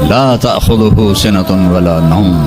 لا تأخذه سنة ولا نوم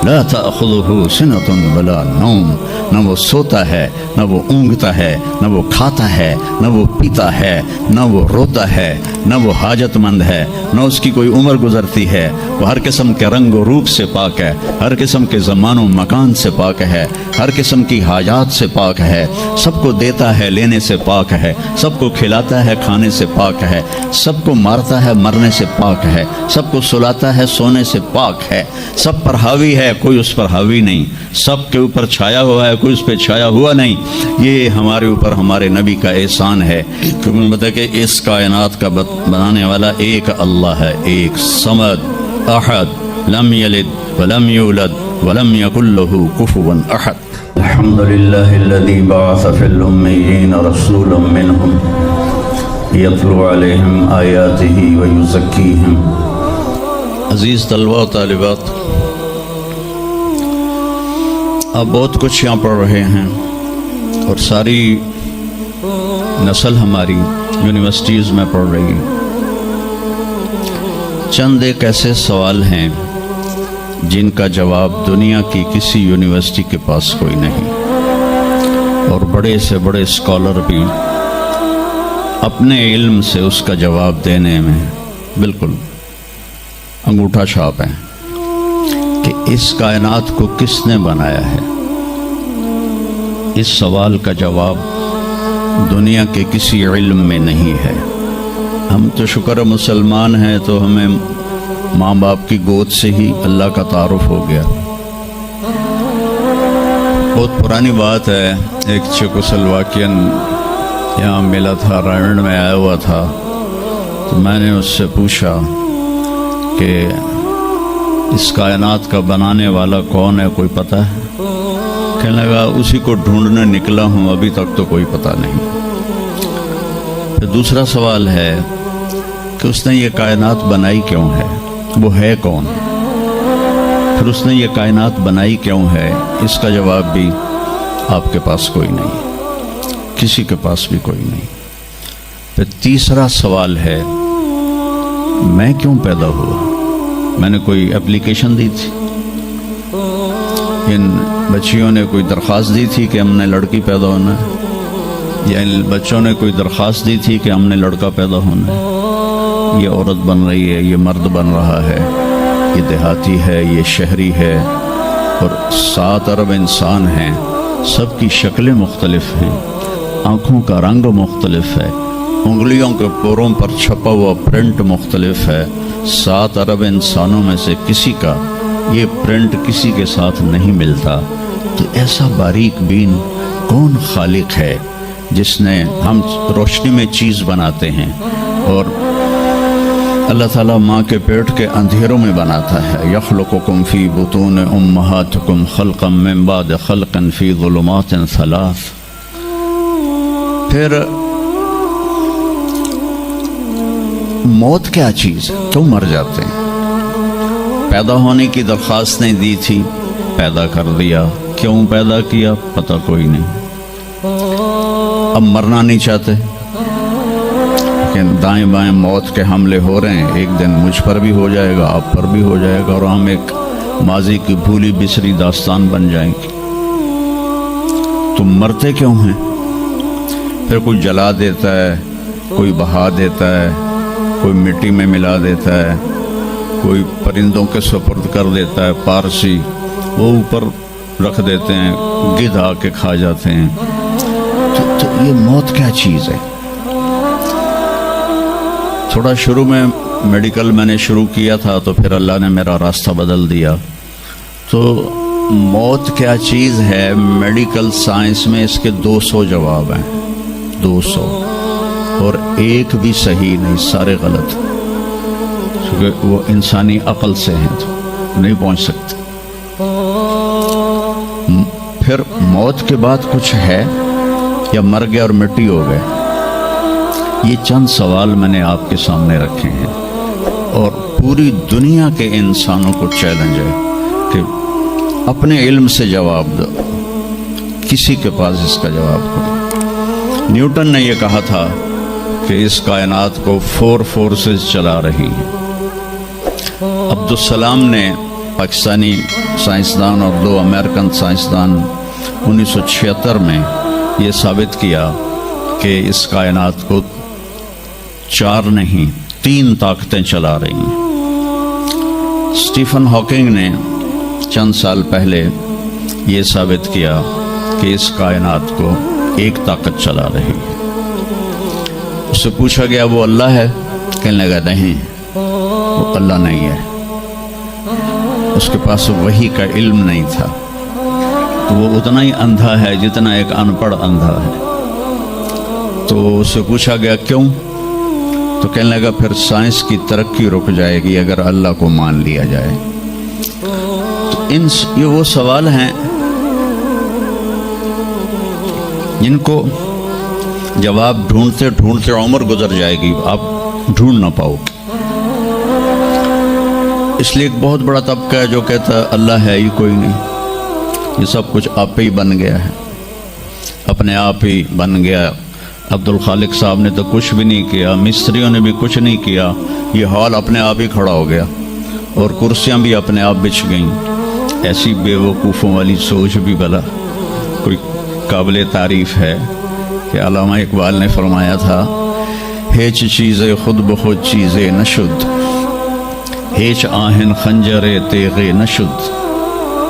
لا تأخذه سنة ولا نوم. نہ وہ سوتا ہے نہ وہ اونگتا ہے نہ وہ کھاتا ہے نہ وہ پیتا ہے نہ وہ روتا ہے نہ وہ حاجت مند ہے نہ اس کی کوئی عمر گزرتی ہے. وہ ہر قسم کے رنگ و روپ سے پاک ہے, ہر قسم کے زمان و مکان سے پاک ہے, ہر قسم کی حاجات سے پاک ہے, سب کو دیتا ہے لینے سے پاک ہے, سب کو کھلاتا ہے کھانے سے پاک ہے, سب کو مارتا ہے مرنے سے پاک ہے, سب کو سلاتا ہے سونے سے پاک ہے, سب پر حاوی ہے کوئی اس پر حاوی نہیں, سب کے اوپر چھایا ہوا ہے کوئی اس پہ چھایا ہوا نہیں. یہ ہمارے اوپر ہمارے نبی کا احسان ہے کہ انہوں نے بتایا کہ اس کائنات کا بنانے والا ایک اللہ ہے, ایک صمد احد لم یلد ولم یولد ولم یکن له کفوا احد. الحمد للہ الذی بعث فی الامیین رسولا منہم یتلو علیہم آیاتہ ویزکیہم. عزیز طلبہ و طالبات, آپ بہت کچھ یہاں پڑھ رہے ہیں اور ساری نسل ہماری یونیورسٹیز میں پڑھ رہی ہے. چند ایک ایسے سوال ہیں جن کا جواب دنیا کی کسی یونیورسٹی کے پاس کوئی نہیں, اور بڑے سے بڑے اسکالر بھی اپنے علم سے اس کا جواب دینے میں بالکل انگوٹھا چھاپ ہیں کہ اس کائنات کو کس نے بنایا ہے. اس سوال کا جواب دنیا کے کسی علم میں نہیں ہے. ہم تو شکر مسلمان ہیں تو ہمیں ماں باپ کی گود سے ہی اللہ کا تعارف ہو گیا. بہت پرانی بات ہے, ایک چیکوسلواکین یہاں ملا تھا, رائنڈ میں آیا ہوا تھا, تو میں نے اس سے پوچھا کہ اس کائنات کا بنانے والا کون ہے, کوئی پتہ ہے؟ کہنے لگا اسی کو ڈھونڈنے نکلا ہوں, ابھی تک تو کوئی پتہ نہیں. پھر دوسرا سوال ہے کہ اس نے یہ کائنات بنائی کیوں ہے, وہ ہے کون؟ پھر اس نے یہ کائنات بنائی کیوں ہے, اس کا جواب بھی آپ کے پاس کوئی نہیں, کسی کے پاس بھی کوئی نہیں. پھر تیسرا سوال ہے میں کیوں پیدا ہوا؟ میں نے کوئی اپلیکیشن دی تھی, ان بچیوں نے کوئی درخواست دی تھی کہ ہم نے لڑکی پیدا ہونا ہے, یا ان بچوں نے کوئی درخواست دی تھی کہ ہم نے لڑکا پیدا ہونا ہے؟ یہ عورت بن رہی ہے, یہ مرد بن رہا ہے, یہ دیہاتی ہے, یہ شہری ہے, اور 7 ارب انسان ہیں, سب کی شکلیں مختلف ہیں, آنکھوں کا رنگ مختلف ہے, انگلیوں کے پوروں پر چھپا ہوا پرنٹ مختلف ہے. 7 ارب انسانوں میں سے کسی کا یہ پرنٹ کسی کے ساتھ نہیں ملتا. تو ایسا باریک بین کون خالق ہے جس نے, ہم روشنی میں چیز بناتے ہیں اور اللہ تعالیٰ ماں کے پیٹ کے اندھیروں میں بناتا ہے. یخلقکم فی بطون امہاتکم خلقا من بعد خلق فی ظلمات 3. پھر موت کیا چیز ہے, کیوں مر جاتے ہیں؟ پیدا ہونے کی درخواست نہیں دی تھی, پیدا کر دیا, کیوں پیدا کیا پتہ کوئی نہیں. اب مرنا نہیں چاہتے لیکن دائیں بائیں موت کے حملے ہو رہے ہیں, ایک دن مجھ پر بھی ہو جائے گا, آپ پر بھی ہو جائے گا, اور ہم ایک ماضی کی بھولی بسری داستان بن جائیں گے. تم مرتے کیوں ہیں؟ پھر کوئی جلا دیتا ہے, کوئی بہا دیتا ہے, کوئی مٹی میں ملا دیتا ہے, کوئی پرندوں کے سپرد کر دیتا ہے, پارسی وہ اوپر رکھ دیتے ہیں, گدھ آ کے کھا جاتے ہیں. تو یہ موت کیا چیز ہے؟ تھوڑا شروع میں میڈیکل میں نے شروع کیا تھا, تو پھر اللہ نے میرا راستہ بدل دیا. تو موت کیا چیز ہے, میڈیکل سائنس میں اس کے 200 جواب ہیں, 200, اور ایک بھی صحیح نہیں, سارے غلط, کیونکہ وہ انسانی عقل سے ہیں تو نہیں پہنچ سکتے. پھر موت کے بعد کچھ ہے یا مر گیا اور مٹی ہو گئے؟ یہ چند سوال میں نے آپ کے سامنے رکھے ہیں, اور پوری دنیا کے انسانوں کو چیلنج ہے کہ اپنے علم سے جواب دو. کسی کے پاس اس کا جواب ہو. نیوٹن نے یہ کہا تھا کہ اس کائنات کو 4 فورسز چلا رہی ہیں. عبدالسلام نے پاکستانی سائنسدان اور 2 امریکن سائنسدان 1976 میں یہ ثابت کیا کہ اس کائنات کو 4 نہیں 3 طاقتیں چلا رہی ہیں۔ اسٹیفن ہاکنگ نے چند سال پہلے یہ ثابت کیا کہ اس کائنات کو ایک طاقت چلا رہی ہے۔ اس سے پوچھا گیا وہ اللہ ہے؟ کہنے لگا نہیں، وہ اللہ نہیں ہے، اس کے پاس وحی کا علم نہیں تھا، تو وہ اتنا ہی اندھا ہے جتنا ایک ان پڑھ اندھا ہے۔ تو اس سے پوچھا گیا کیوں؟ تو کہنے لگا پھر سائنس کی ترقی رک جائے گی اگر اللہ کو مان لیا جائے۔ تو یہ وہ سوال ہیں جن کو جواب ڈھونڈتے ڈھونڈتے عمر گزر جائے گی، آپ ڈھونڈ نہ پاؤ گے۔ اس لیے ایک بہت بڑا طبقہ ہے جو کہتا ہے اللہ ہے ہی کوئی نہیں، یہ سب کچھ آپ ہی بن گیا ہے، اپنے آپ ہی بن گیا۔ عبد الخالق صاحب نے تو کچھ بھی نہیں کیا، مستریوں نے بھی کچھ نہیں کیا، یہ ہال اپنے آپ ہی کھڑا ہو گیا اور کرسیاں بھی اپنے آپ بچھ گئیں۔ ایسی بے وقوفوں والی سوچ بھی بھلا کوئی قابل تعریف ہے کہ علامہ اقبال نے فرمایا تھا ہیچ چیزیں خود بخود چیزیں نشد، ہیچ آہن خنجر تیغ نشد،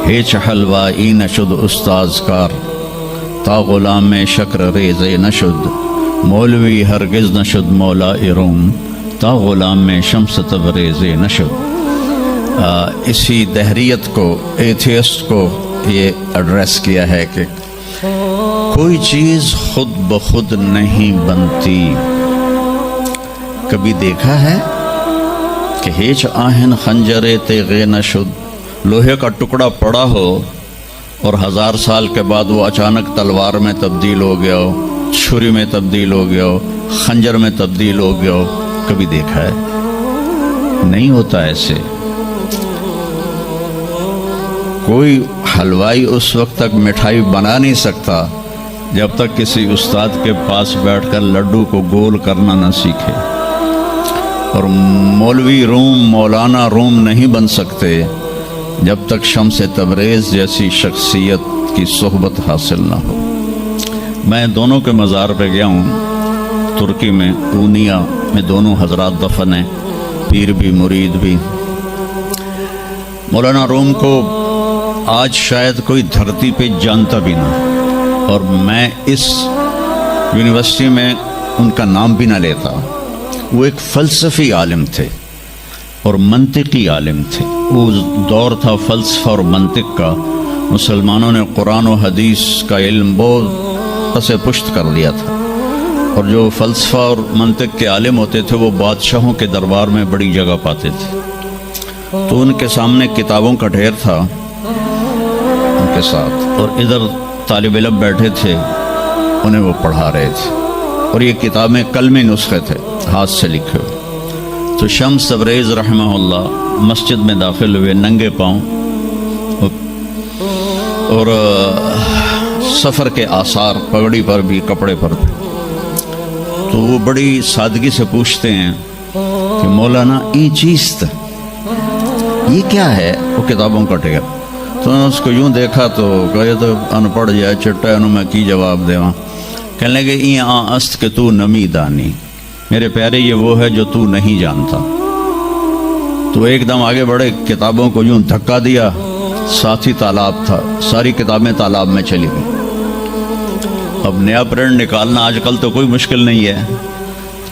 ہیچ حلوائی نشد استاذ کار، تا غلام میں شکر ریز نشد، مولوی ہرگز نشد مولا روم، تا غلام میں شمس تبریز نشد۔ اسی دہریت کو، ایتھیسٹ کو یہ ایڈریس کیا ہے کہ کوئی چیز خود بخود نہیں بنتی۔ کبھی دیکھا ہے کہ ہیچ آہن خنجر تیغ نشد، لوہے کا ٹکڑا پڑا ہو اور 1000 سال کے بعد وہ اچانک تلوار میں تبدیل ہو گیا ہو، چھری میں تبدیل ہو گیا ہو، خنجر میں تبدیل ہو گیا ہو؟ کبھی دیکھا ہے؟ نہیں ہوتا ایسے۔ کوئی حلوائی اس وقت تک مٹھائی بنا نہیں سکتا جب تک کسی استاد کے پاس بیٹھ کر لڈو کو گول کرنا نہ سیکھے، اور مولوی روم، مولانا روم نہیں بن سکتے جب تک شمس تبریز جیسی شخصیت کی صحبت حاصل نہ ہو۔ میں دونوں کے مزار پہ گیا ہوں، ترکی میں اونیا میں دونوں حضرات دفن ہیں، پیر بھی مرید بھی۔ مولانا روم کو آج شاید کوئی دھرتی پہ جانتا بھی نہ، اور میں اس یونیورسٹی میں ان کا نام بھی نہ لیتا۔ وہ ایک فلسفی عالم تھے اور منطقی عالم تھے۔ وہ دور تھا فلسفہ اور منطق کا، مسلمانوں نے قرآن و حدیث کا علم بہت پس پشت کر لیا تھا، اور جو فلسفہ اور منطق کے عالم ہوتے تھے وہ بادشاہوں کے دربار میں بڑی جگہ پاتے تھے۔ تو ان کے سامنے کتابوں کا ڈھیر تھا ان کے ساتھ، اور ادھر طالب علم بیٹھے تھے، انہیں وہ پڑھا رہے تھے، اور یہ کتابیں قلمی نسخے تھے، ہاتھ سے لکھے ہوئے۔ تو شمس تبریز رحمہ اللہ مسجد میں داخل ہوئے ننگے پاؤں، اور سفر کے آثار پگڑی پر بھی، کپڑے پر بھی۔ تو وہ بڑی سادگی سے پوچھتے ہیں کہ مولانا یہ چیز یہ کیا ہے؟ وہ کتابوں کا ڈھیر۔ تو نے اس کو یوں دیکھا تو کہے تو ان پڑھ جائے چٹا انہوں میں کی جواب دے وہاں۔ کہنے لگے این است کہ تو نمی دانی، میرے پیارے یہ وہ ہے جو تو نہیں جانتا۔ تو ایک دم آگے بڑھے، کتابوں کو یوں دھکا دیا، ساتھ ہی تالاب تھا، ساری کتابیں تالاب میں چلی گئی۔ اب نیا پرنٹ نکالنا آج کل تو کوئی مشکل نہیں ہے،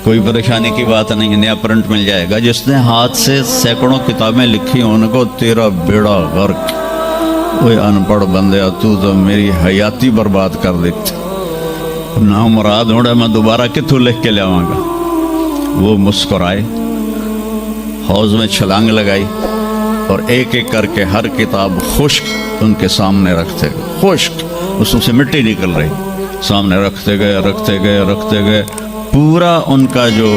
کوئی پریشانی کی بات نہیں ہے، نیا پرنٹ مل جائے گا۔ جس نے ہاتھ سے سینکڑوں کتابیں لکھی ان کو تیرا بیڑا غرق، وہ ان پڑھ بندیا تو میری حیاتی برباد کر دیتی، نہ مراد ہوڑے میں دوبارہ کتوں لکھ کے لیاواں گا۔ وہ مسکرائے، حوض میں چھلانگ لگائی، اور ایک ایک کر کے ہر کتاب خشک ان کے سامنے رکھتے گئے، خشک، اس میں سے مٹی نکل رہی، سامنے رکھتے گئے۔ پورا ان کا جو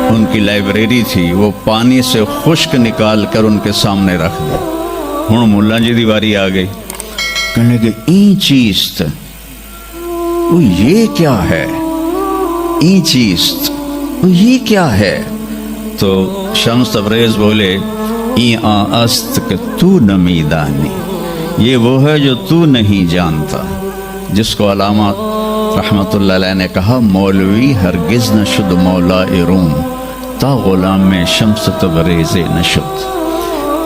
ان کی لائبریری تھی وہ پانی سے خشک نکال کر ان کے سامنے رکھ دی۔ ہوں ملا جی دی واری آ گئی، کہنے کہ این چیز وہ یہ کیا ہے، این چیز وہ یہ کیا ہے؟ تو شمس تبریز بولے است کہ تو نمیدانی، یہ وہ ہے جو تو نہیں جانتا، جس کو علامہ رحمت اللہ علیہ نے کہا مولوی ہرگز نہ شد مولا روم تا غلام میں شمس تبریز نشد۔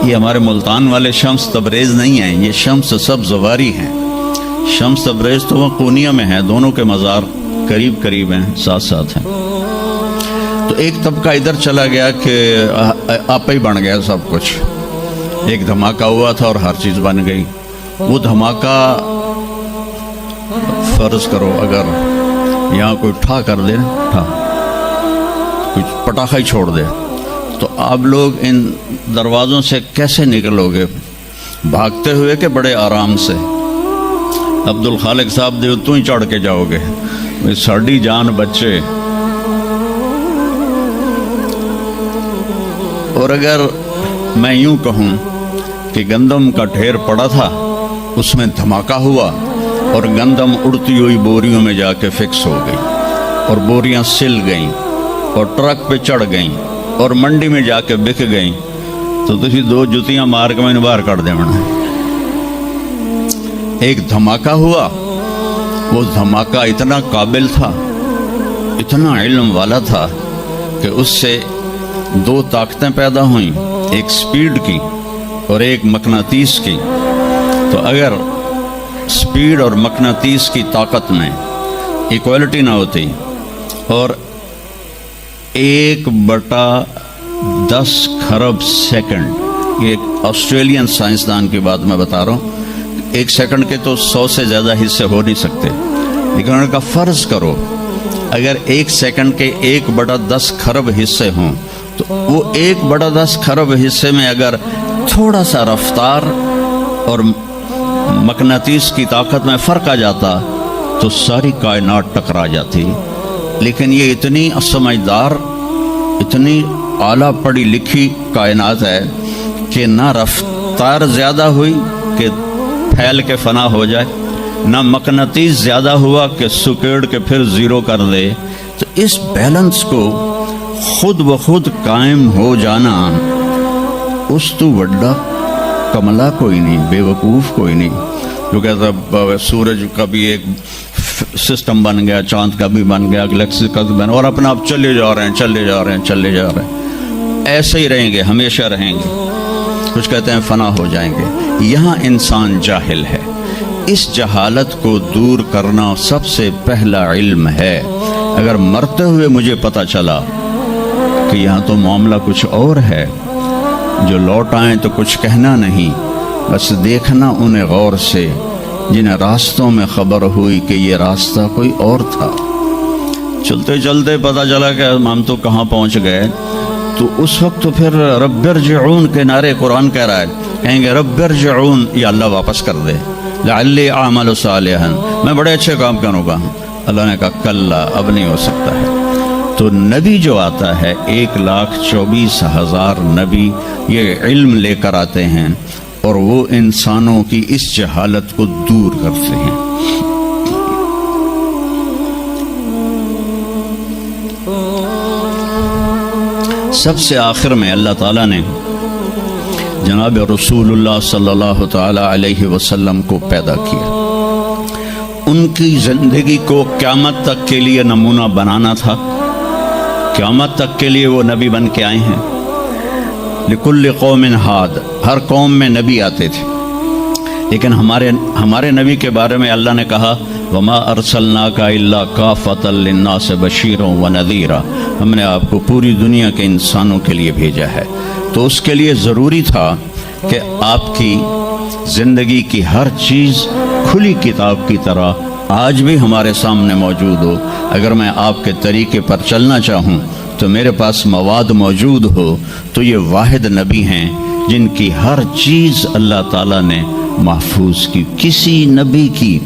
یہ ہمارے ملتان والے شمس تبریز نہیں ہیں، یہ شمس سب زواری ہیں۔ شمس تبریز تو وہ قونیہ میں ہیں، دونوں کے مزار قریب قریب ہیں، ساتھ ساتھ ہیں۔ تو ایک طبقہ ادھر چلا گیا کہ آپ ہی بن گیا سب کچھ، ایک دھماکہ ہوا تھا اور ہر چیز بن گئی۔ وہ دھماکہ فرض کرو اگر یہاں کوئی ٹھا کر دے، کچھ پٹاخہ ہی چھوڑ دے، تو آپ لوگ ان دروازوں سے کیسے نکلو گے؟ بھاگتے ہوئے کہ بڑے آرام سے؟ عبد الخالق صاحب دے تو ہی چڑھ کے جاؤ گے، ساڑی جان بچے۔ اور اگر میں یوں کہوں کہ گندم کا ڈھیر پڑا تھا، اس میں دھماکہ ہوا اور گندم اڑتی ہوئی بوریوں میں جا کے فکس ہو گئی اور بوریاں سل گئیں اور ٹرک پہ چڑھ گئیں اور منڈی میں جا کے بک گئیں، تو تسی دو جتیاں مار کے میں باہر کر دیں۔ ایک دھماکہ ہوا، وہ دھماکہ اتنا قابل تھا، اتنا علم والا تھا کہ اس سے دو طاقتیں پیدا ہوئیں، ایک سپیڈ کی اور ایک مقناطیس کی۔ تو اگر سپیڈ اور مقناطیس کی طاقت میں ایکوالٹی نہ ہوتی اور 1/10 خرب سیکنڈ، یہ ایک آسٹریلین سائنسدان کی بات میں بتا رہا ہوں، 1 سیکنڈ کے تو 100 سے زیادہ حصے ہو نہیں سکتے، لیکن ان کا فرض کرو اگر 1 سیکنڈ کے 1/10 خرب حصے ہوں، تو وہ 1/10 خرب حصے میں اگر تھوڑا سا رفتار اور مقناطیس کی طاقت میں فرق آ جاتا تو ساری کائنات ٹکرا جاتی۔ لیکن یہ اتنی سمجھدار، اتنی اعلیٰ پڑھی لکھی کائنات ہے کہ نہ رفتار زیادہ ہوئی کہ پھیل کے فنا ہو جائے، نہ مقناطیس زیادہ ہوا کہ سکیڑ کے پھر زیرو کر دے۔ تو اس بیلنس کو خود بخود قائم ہو جانا، اس تو وڈا کملا کوئی نہیں، بے وقوف کوئی نہیں۔ جو کہتا سورج کا بھی ایک سسٹم بن گیا، چاند کا بھی بن گیا، گلیکسی کا بھی بن گیا، اور اپنا آپ چلے جا رہے ہیں، چلے جا رہے ہیں، چلے جا رہے ہیں، ایسے ہی رہیں گے، ہمیشہ رہیں گے۔ کچھ کہتے ہیں فنا ہو جائیں گے۔ یہاں انسان جاہل ہے، اس جہالت کو دور کرنا سب سے پہلا علم ہے۔ اگر مرتے ہوئے مجھے پتہ چلا کہ یہاں تو معاملہ کچھ اور ہے، جو لوٹ آئیں تو کچھ کہنا نہیں، بس دیکھنا انہیں غور سے جنہیں راستوں میں خبر ہوئی کہ یہ راستہ کوئی اور تھا۔ چلتے چلتے پتہ چلا کہ ہم تو کہاں پہنچ گئے، تو اس وقت تو پھر رب ارجعون کے نعرے قرآن کہہ رہا ہے، کہیں گے رب ارجعون، یا اللہ واپس کر دے، لعلی اعمل صالحا، میں بڑے اچھے کام کروں گا۔ اللہ نے کہا کلا، اب نہیں ہو سکتا ہے۔ تو نبی جو آتا ہے 1,24,000 نبی یہ علم لے کر آتے ہیں اور وہ انسانوں کی اس جہالت کو دور کرتے ہیں۔ سب سے آخر میں اللہ تعالیٰ نے جناب رسول اللہ صلی اللہ تعالی علیہ وسلم کو پیدا کیا۔ ان کی زندگی کو قیامت تک کے لیے نمونہ بنانا تھا، قیامت تک کے لیے وہ نبی بن کے آئے ہیں۔ لکل قوم ہاد، ہر قوم میں نبی آتے تھے، لیکن ہمارے نبی کے بارے میں اللہ نے کہا وما ارسلناک الا کافۃ للناس بشیرا ونذیرا، ہم نے آپ کو پوری دنیا کے انسانوں کے لیے بھیجا ہے۔ تو اس کے لیے ضروری تھا کہ آپ کی زندگی کی ہر چیز کھلی کتاب کی طرح آج بھی ہمارے سامنے موجود ہو۔ اگر میں آپ کے طریقے پر چلنا چاہوں تو میرے پاس مواد موجود ہو، تو یہ واحد نبی ہیں جن کی ہر چیز اللہ تعالیٰ نے محفوظ کی۔ کسی نبی کی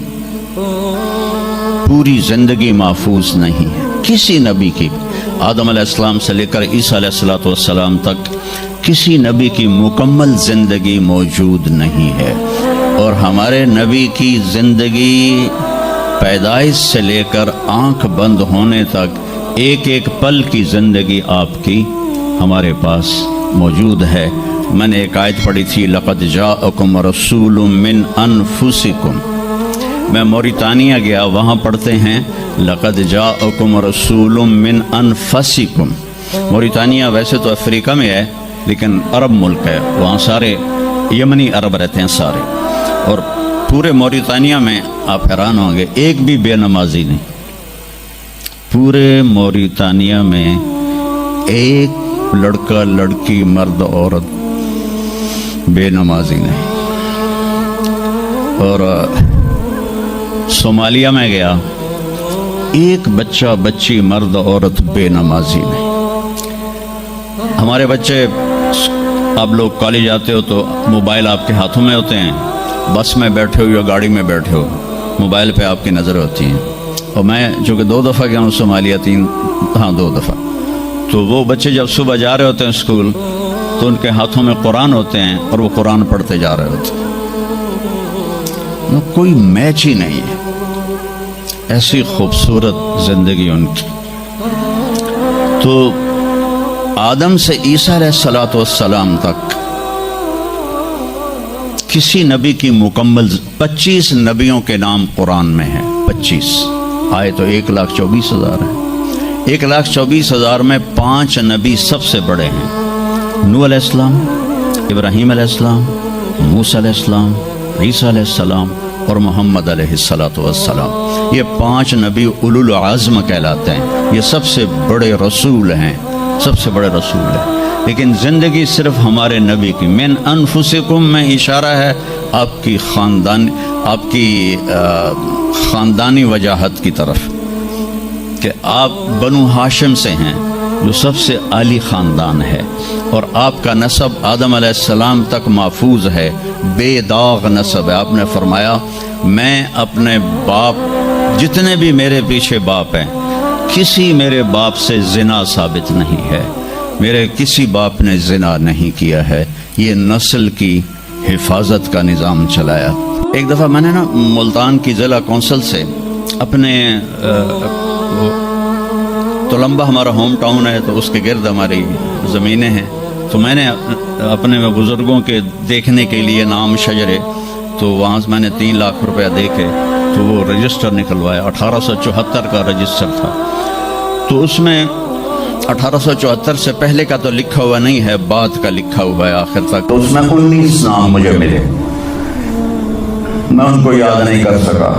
پوری زندگی محفوظ نہیں ہے، کسی نبی کی، آدم علیہ السلام سے لے کر عیسیٰ علیہ السلام تک کسی نبی کی مکمل زندگی موجود نہیں ہے۔ اور ہمارے نبی کی زندگی پیدائش سے لے کر آنکھ بند ہونے تک ایک ایک پل کی زندگی آپ کی ہمارے پاس موجود ہے۔ میں نے ایک آیت پڑھی تھی لقد جاءکم رسول من انفسکم. میں موریتانیہ گیا، وہاں پڑھتے ہیں لقد جاءکم رسول من انفسکم. موریتانیہ ویسے تو افریقہ میں ہے لیکن عرب ملک ہے، وہاں سارے یمنی عرب رہتے ہیں سارے. اور پورے موریتانیہ میں آپ حیران ہوں گے ایک بھی بے نمازی نہیں. پورے موریتانیہ میں ایک لڑکا لڑکی مرد عورت بے نمازی نہیں. اور صومالیہ میں گیا، ایک بچہ بچی مرد عورت بے نمازی نہیں. ہمارے بچے، آپ لوگ کالج آتے ہو تو موبائل آپ کے ہاتھوں میں ہوتے ہیں، بس میں بیٹھے ہو یا گاڑی میں بیٹھے ہو موبائل پہ آپ کی نظر ہوتی ہیں. اور میں چونکہ 2 دفعہ گیا ہوں صومالیہ، 2 دفعہ، تو وہ بچے جب صبح جا رہے ہوتے ہیں اسکول تو ان کے ہاتھوں میں قرآن ہوتے ہیں اور وہ قرآن پڑھتے جا رہے ہوتے ہیں. کوئی میچ ہی نہیں ہے، ایسی خوبصورت زندگی ان کی. تو آدم سے عیسیٰ علیہ السلام تک کسی نبی کی مکمل 25 نبیوں کے نام قرآن میں ہیں. 25 آئے تو 1,24,000 ہیں. 1,24,000 میں 5 نبی سب سے بڑے ہیں. نوح علیہ السلام، ابراہیم علیہ السلام، موسیٰ علیہ السلام، عیسیٰ علیہ السلام اور محمد علیہ السلام. یہ 5 نبی اولو العزم کہلاتے ہیں. یہ سب سے بڑے رسول ہیں، سب سے بڑے رسول ہیں. لیکن زندگی صرف ہمارے نبی کی. من انفسکم میں اشارہ ہے آپ کی خاندانی وجاہت کی طرف کہ آپ بنو ہاشم سے ہیں جو سب سے عالی خاندان ہے، اور آپ کا نسب آدم علیہ السلام تک محفوظ ہے، بے داغ نسب ہے. آپ نے فرمایا میں اپنے باپ، جتنے بھی میرے پیچھے باپ ہیں، کسی میرے باپ سے زنا ثابت نہیں ہے، میرے کسی باپ نے زنا نہیں کیا ہے. یہ نسل کی حفاظت کا نظام چلایا. ایک دفعہ میں نے ملتان کی ضلع کونسل سے اپنے تلمبہ ہمارا ہوم ٹاؤن ہے تو اس کے گرد ہماری زمینیں ہیں، تو میں نے اپنے بزرگوں کے دیکھنے کے لیے نام شجرے، تو وہاں سے میں نے 3 لاکھ روپیہ دیکھے تو وہ رجسٹر نکلوایا. 1874 کا رجسٹر تھا. تو اس میں 1874 سے پہلے کا تو لکھا ہوا نہیں ہے، بعد کا لکھا ہوا ہے آخر تک. تو اس میں 19 نام مجھے ملے. میں ان کو یاد نہیں کر سکا،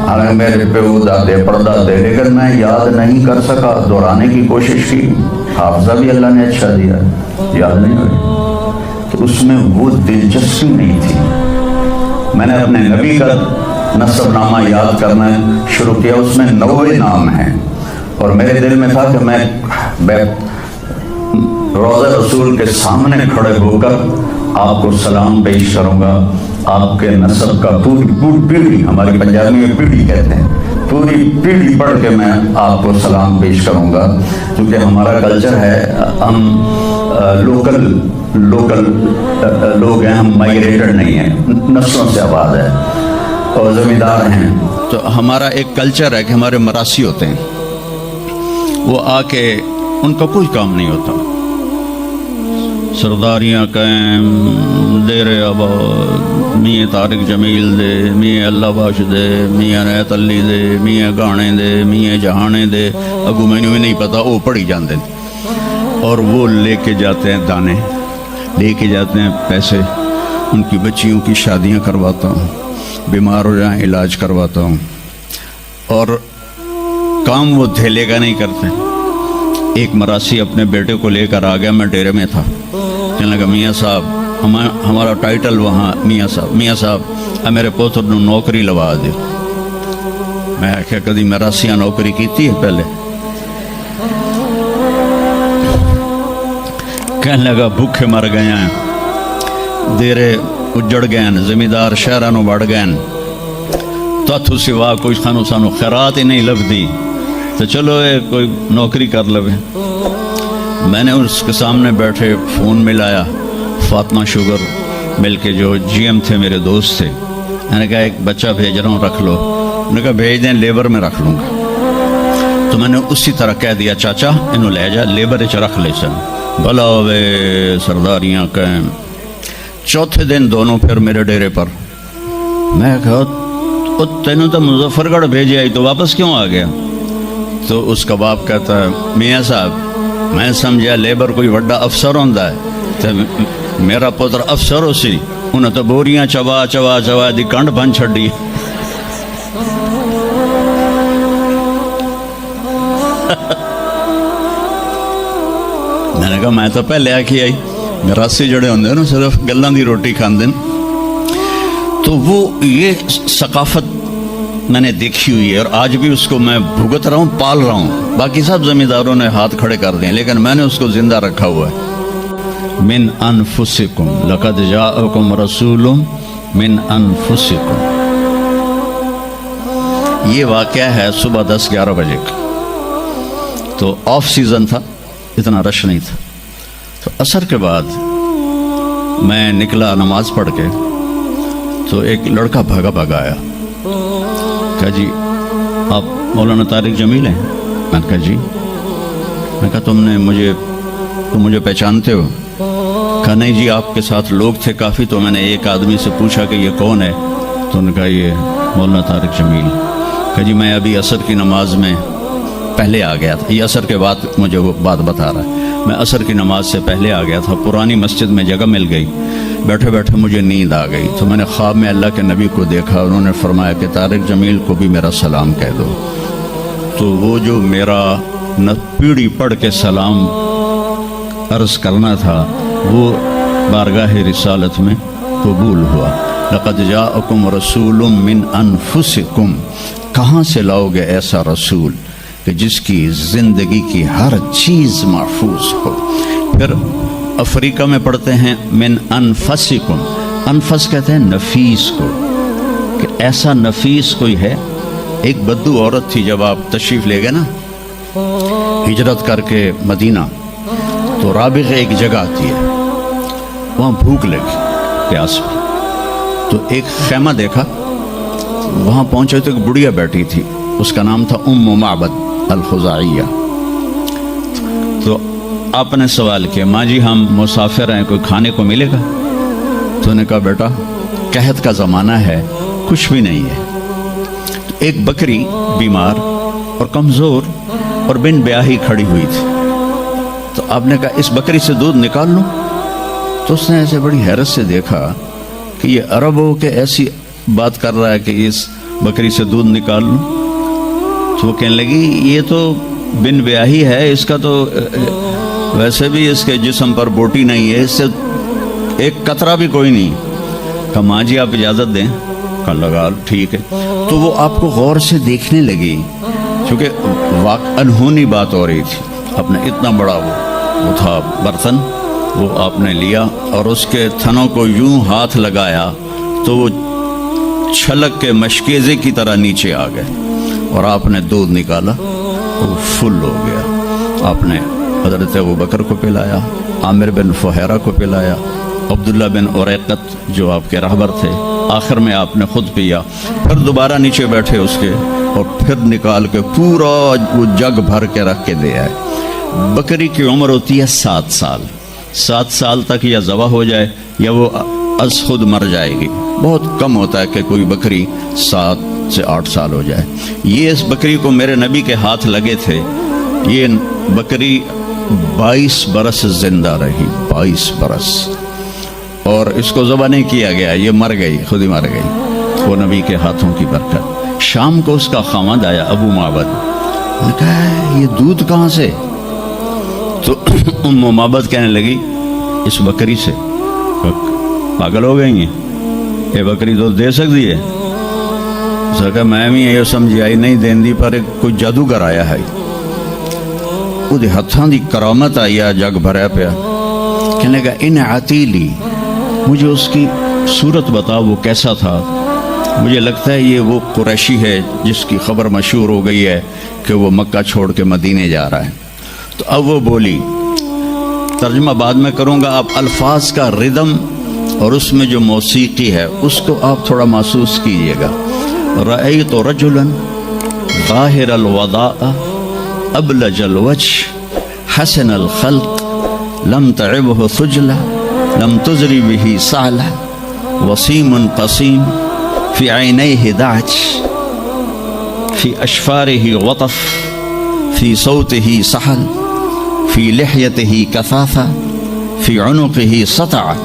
حالانکہ میرے پیو دادے پردادے، لیکن میں یاد نہیں کر سکا. دہرانے کی کوشش کی، حافظہ بھی اللہ نے اچھا دیا، یاد نہیں ہوئی. تو اس میں وہ دلچسپی نہیں تھی. میں نے اپنے نبی کا نسب نامہ یاد کرنا شروع کیا. اس میں 90 نام ہیں، اور میرے دل میں تھا کہ میں روضہ رسول کے سامنے کھڑے ہو کر آپ کو سلام پیش کروں گا. آپ کے نسب کا پوری پیڑھی، ہماری پنجابی میں پیڑھی کہتے ہیں، پوری پیڑھی پڑھ کے میں آپ کو سلام پیش کروں گا. کیونکہ ہمارا کلچر ہے، ہم لوکل لوگ ہیں، ہم مائگریٹڈ نہیں ہیں، نسلوں سے آباد ہے اور زمیندار ہیں. تو ہمارا ایک کلچر ہے کہ ہمارے مراسی ہوتے ہیں، وہ آ کے ان کا کوئی کام نہیں ہوتا. سرداریاں قائم، دیر آباد، میاں طارق جمیل دے، میاں اللہ بخش دے، میاں نیت علی دے، میاں گانے دے، میاں جہانے دے. اگو مینوں بھی نہیں پتا، وہ پڑھی جاندے اور وہ لے کے جاتے ہیں دانے، لے کے جاتے ہیں پیسے. ان کی بچیوں کی شادیاں کرواتا ہوں، بیمار ہو جائیں علاج کرواتا ہوں. اور کام وہ دھیلے کا نہیں کرتے. ایک مراسی اپنے بیٹے کو لے کر آ گیا، میں ڈیرے میں تھا. کہنے لگا میاں صاحب، ہمارا ٹائٹل وہاں میاں صاحب میرے پوتر نو نوکری لوا دے. میں آخیا کدی مراسیاں نوکری کیتی ہے پہلے؟ کہنے لگا بھوکے مر گئے ہیں، دیرے اجڑ گئے ہیں، زمیندار شہرانو بڑھ گئے ہیں، تو سوا کوئی سانو خیرات ہی نہیں لبدی، تو چلو کوئی نوکری کر لو. میں نے اس کے سامنے بیٹھے فون ملایا، فاطمہ شوگر مل کے جو جی ایم تھے میرے دوست تھے. میں نے کہا ایک بچہ بھیج رہا ہوں، رکھ لو. انہوں نے کہا بھیج دیں، لیبر میں رکھ لوں گا. تو میں نے اسی طرح کہہ دیا چاچا انہوں لے جا، لیبر اچ رکھ لے سن. بھلا وے سرداریاں قائم. چوتھے دن دونوں پھر میرے ڈیرے پر. میں کہا تینوں تو مظفر گڑھ بھیجے آئی تو واپس کیوں آ گیا؟ تو اس کا باپ کہتا ہے میاں صاحب میں سمجھا لیبر کوئی بڑا افسر ہوتا ہے تو میرا پتر افسر ہو سی انہیں تو بوریاں چوا چوا چوا دی کنڈ بن چھڑی. میں نے کہا میں تو پہلے آکھی آئی راسی جڑے ہوندے نا صرف گلاں دی روٹی کھاندے. تو وہ یہ ثقافت میں نے دیکھی ہوئی ہے اور آج بھی اس کو میں بھگت رہا ہوں پال رہا ہوں. باقی سب زمینداروں نے ہاتھ کھڑے کر دیے لیکن میں نے اس کو زندہ رکھا ہوا ہے. من انفسکم لقد جاءکم رسول من انفسکم. یہ واقعہ ہے صبح 10-11 بجے کا. تو آف سیزن تھا اتنا رش نہیں تھا. تو عصر کے بعد میں نکلا نماز پڑھ کے تو ایک لڑکا بھاگا بھاگا آیا. کہا جی آپ مولانا طارق جمیل ہیں؟ میں نے کہا جی. میں کہا تم مجھے پہچانتے ہو؟ کہا نہیں جی آپ کے ساتھ لوگ تھے کافی تو میں نے ایک آدمی سے پوچھا کہ یہ کون ہے تو انہوں نے کہا یہ مولانا طارق جمیل. کہا جی میں ابھی عصر کی نماز میں پہلے آ گیا تھا. یہ عصر کے بعد مجھے وہ بات بتا رہا ہے. میں عصر کی نماز سے پہلے آ گیا تھا. پرانی مسجد میں جگہ مل گئی. بیٹھے بیٹھے مجھے نیند آ گئی تو میں نے خواب میں اللہ کے نبی کو دیکھا. انہوں نے فرمایا کہ طارق جمیل کو بھی میرا سلام کہہ دو. تو وہ جو میرا پیڑھی پڑھ کے سلام عرض کرنا تھا وہ بارگاہ رسالت میں قبول ہوا. لقد جاءکم رسول من انفسکم. کہاں سے لاؤ گے ایسا رسول کہ جس کی زندگی کی ہر چیز محفوظ ہو. پھر افریقہ میں پڑھتے ہیں من انفسکم. انفس کہتے ہیں نفیس کو کہ ایسا نفیس کوئی ہے. ایک بدو عورت تھی جب آپ تشریف لے گئے نا ہجرت کر کے مدینہ تو رابغ ایک جگہ آتی ہے وہاں بھوک لگی پیاس میں تو ایک خیمہ دیکھا. وہاں پہنچے تو ایک بڑھیا بیٹھی تھی اس کا نام تھا ام معبد الخزاعیہ. تو آپ نے سوال کیا ماں جی ہم مسافر ہیں کوئی کھانے کو ملے گا؟ تو نے کہا بیٹا قحط کا زمانہ ہے کچھ بھی نہیں ہے. تو ایک بکری بیمار اور کمزور اور بن بیاہی کھڑی ہوئی تھی. تو آپ نے کہا اس بکری سے دودھ نکال لوں. تو اس نے ایسے بڑی حیرت سے دیکھا کہ یہ عرب ہو کہ ایسی بات کر رہا ہے کہ اس بکری سے دودھ نکال لوں. تو وہ کہنے لگی یہ تو بن بیاہی ہے اس کا تو ویسے بھی اس کے جسم پر بوٹی نہیں ہے اس سے ایک قطرہ بھی کوئی نہیں. کہا ماں جی آپ اجازت دیں. کہا لگا ٹھیک ہے. تو وہ آپ کو غور سے دیکھنے لگی کیونکہ انہونی بات ہو رہی تھی. آپ نے اتنا بڑا وہ تھا برتن وہ آپ نے لیا اور اس کے تھنوں کو یوں ہاتھ لگایا تو وہ چھلک کے مشکیزے کی طرح نیچے آ گئے اور آپ نے دودھ نکالا وہ فل ہو گیا. آپ نے حضرت ابوبکر کو پلایا, عامر بن فہیرہ کو پلایا, عبداللہ بن اریقت جو آپ کے رہبر تھے, آخر میں آپ نے خود پیا. پھر دوبارہ نیچے بیٹھے اس کے اور پھر نکال کے پورا وہ جگ بھر کے رکھ کے دے آئے. بکری کی عمر ہوتی ہے 7 سال. 7 سال تک یا ذبح ہو جائے یا وہ از خود مر جائے گی. بہت کم ہوتا ہے کہ کوئی بکری 7 سے 8 سال ہو جائے. یہ اس بکری کو میرے نبی کے ہاتھ لگے تھے. یہ بکری 22 برس زندہ رہی, 22 برس, اور اس کو ذبح نہیں کیا گیا, یہ مر گئی, خود ہی مر گئی. وہ نبی کے ہاتھوں کی برکت. شام کو اس کا خاوند آیا ابو معبد, نے کہا یہ دودھ کہاں سے؟ تو ام معبد کہنے لگی اس بکری سے. پاگل ہو گئی ہیں, یہ بکری دودھ دے سکتی ہے؟ اس نے کہا میں بھی یہ سمجھی آئی نہیں دین دی پر کوئی جادوگر آیا ہے. وہ ہاتھوں دی کرامت آئی جگ بھریا پیا. کہنے لگا ان عتیلی مجھے اس کی صورت بتا وہ کیسا تھا. مجھے لگتا ہے یہ وہ قریشی ہے جس کی خبر مشہور ہو گئی ہے کہ وہ مکہ چھوڑ کے مدینے جا رہا ہے. تو اب وہ بولی, ترجمہ بعد میں کروں گا, آپ الفاظ کا ردم اور اس میں جو موسیقی ہے اس کو آپ تھوڑا محسوس کیجئے گا. رأیت رجلا ظاہر الوضاء ابلج الوجه حسن الخلق لم تعبه ثجلة لم تزري به سعلة وسيم قصيم في عينيه دعج في أشفاره غطف في صوته سحل في لحيته كثافة في عنقه سطع